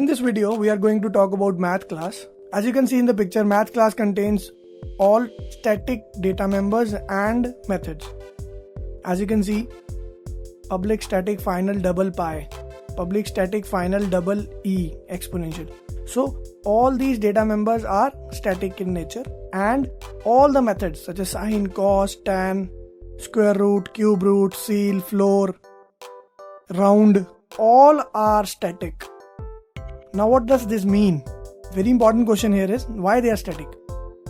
In this video, we are going to talk about math class. As you can see in the picture, math class contains all static data members and methods. As you can see, public static final double pi, public static final double e exponential. So all these data members are static in nature, and all the methods such as sine, cos, tan, square root, cube root, seal, floor, round, all are static. Now what does this mean? Very important question here is why they are static.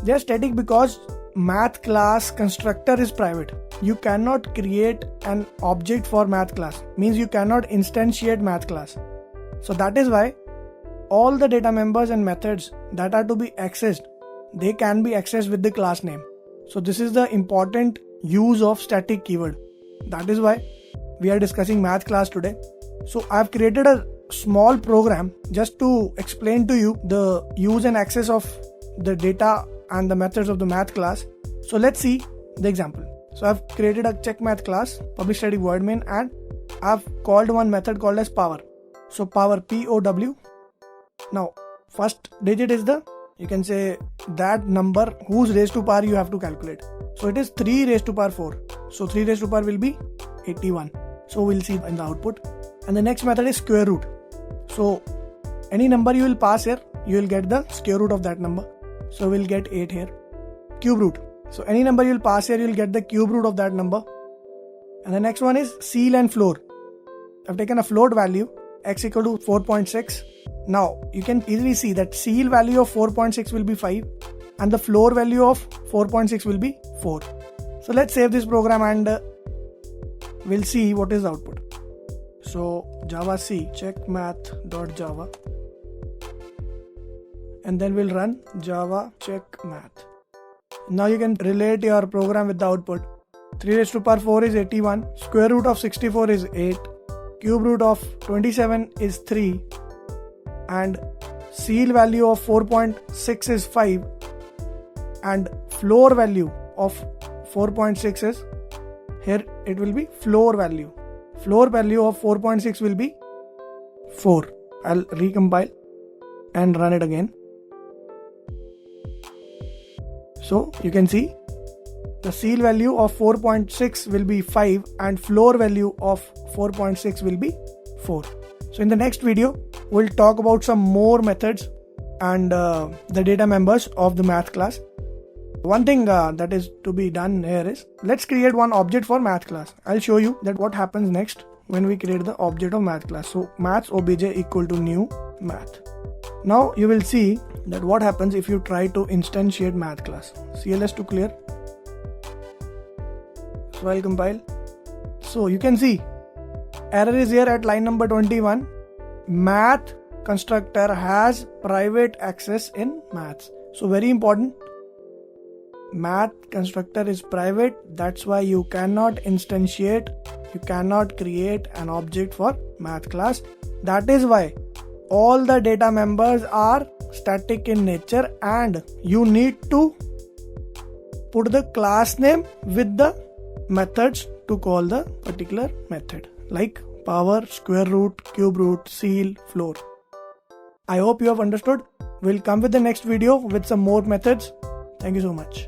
They are static because math class constructor is private. You cannot create an object for math class. Means you cannot instantiate math class. So that is why all the data members and methods that are to be accessed, they can be accessed with the class name. So this is the important use of static keyword. That is why we are discussing math class today. So I have created a small program just to explain to you the use and access of the data and the methods of the math class. So let's see the example. So I've created a check math class, public static void main, and I've called one method called as power. So power, POW. Now first digit is the, you can say, that number whose raised to power you have to calculate. So it is 3 raised to power 4. So 3 raised to power will be 81. So we'll see in the output. And the next method is square root. So any number you will pass here, you will get the square root of that number. So we'll get 8 here. Cube root. So any number you will pass here, you will get the cube root of that number. And the next one is seal and floor. I've taken a float value, x equal to 4.6. Now you can easily see that seal value of 4.6 will be 5 and the floor value of 4.6 will be 4. So let's save this program and we'll see what is the output. So java c checkmath.java, and then we'll run java check math. Now you can relate your program with the output. 3 raised to power 4 is 81, square root of 64 is 8, cube root of 27 is 3, and seal value of 4.6 is 5, and floor value of 4.6 is, here it will be floor value. Floor value of 4.6 will be 4. I'll recompile and run it again. So you can see the seal value of 4.6 will be 5 and floor value of 4.6 will be 4. So in the next video, we'll talk about some more methods and the data members of the math class. One thing that is to be done here is, let's create one object for math class. I'll show you that what happens next when we create the object of math class. So maths obj equal to new math. Now you will see that what happens if you try to instantiate math class. CLS to clear. So I'll compile. So you can see error is here at line number 21. Math constructor has private access in maths. So very important. Math constructor is private, that's why you cannot instantiate, you cannot create an object for math class. That is why all the data members are static in nature and you need to put the class name with the methods to call the particular method, like power, square root, cube root, seal, floor. I hope you have understood. We'll come with the next video with some more methods. Thank you so much.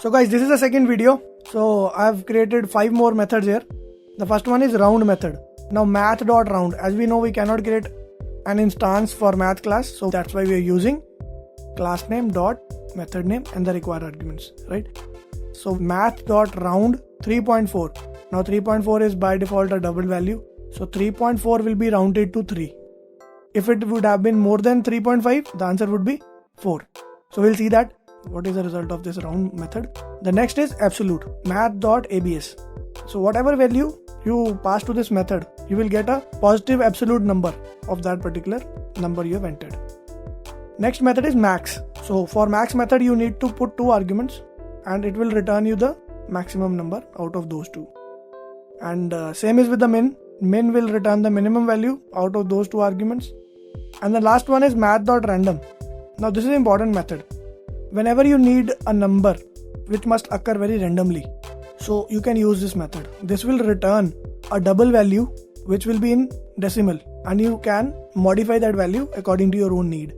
So guys, this is the second video. So I've created 5 more methods here. The first one is round method. Now math.round. As we know, we cannot create an instance for math class. So that's why we are using class name dot method name and the required arguments, right? So math.round 3.4. Now 3.4 is by default a double value. So 3.4 will be rounded to 3. If it would have been more than 3.5, the answer would be 4. So we'll see that what is the result of this round method. The next is absolute, math.abs. So whatever value you pass to this method, you will get a positive absolute number of that particular number you have entered. Next method is max. So for max method, you need to put 2 arguments and it will return you the maximum number out of those 2. And same is with the min. Min will return the minimum value out of those 2 arguments. And the last one is math.random. Now this is an important method. Whenever you need a number which must occur very randomly, so you can use this method. This will return a double value which will be in decimal. and you can modify that value according to your own need.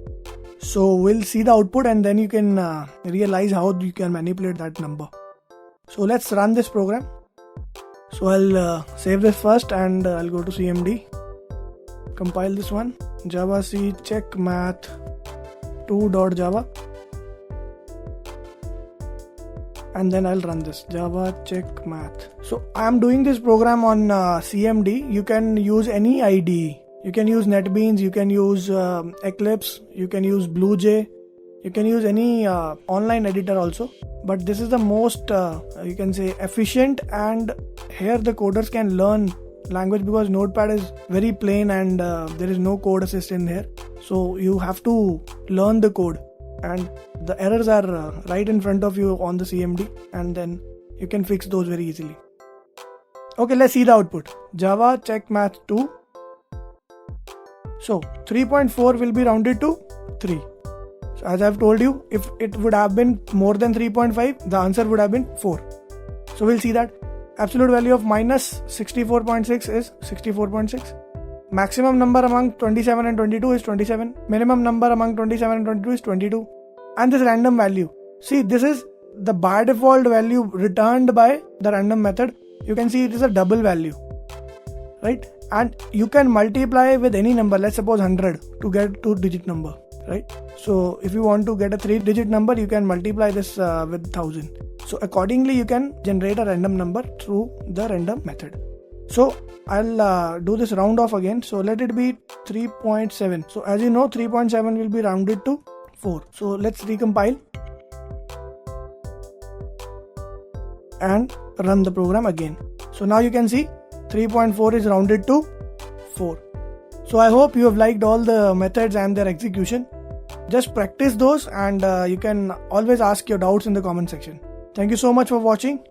So we'll see the output and then you can realize how you can manipulate that number. So let's run this program. So I'll save this first and I'll go to CMD, compile this one, java c check math 2.java, and then I'll run this java check math. So I'm doing this program on CMD. You can use any IDE. You can use NetBeans, you can use Eclipse, you can use BlueJ, you can use any online editor also. But this is the most you can say efficient, and here the coders can learn language because Notepad is very plain and there is no code assist in here. So you have to learn the code, and the errors are right in front of you on the CMD, and then you can fix those very easily. Okay, let's see the output. Java check math 2. So 3.4 will be rounded to 3. So as I've told you, if it would have been more than 3.5, the answer would have been 4. So we'll see that. Absolute value of minus 64.6 is 64.6. Maximum number among 27 and 22 is 27. Minimum number among 27 and 22 is 22. And this random value. See, this is the by default value returned by the random method. You can see it is a double value, right? And you can multiply with any number. Let's suppose 100 to get 2-digit number, right? So if you want to get a 3-digit number, you can multiply this with 1000. So accordingly, you can generate a random number through the random method. So I'll do this round off again. So let it be 3.7. So as you know, 3.7 will be rounded to 4. So let's recompile and run the program again. So now you can see 3.4 is rounded to 4. So I hope you have liked all the methods and their execution. Just practice those, and you can always ask your doubts in the comment section. Thank you so much for watching.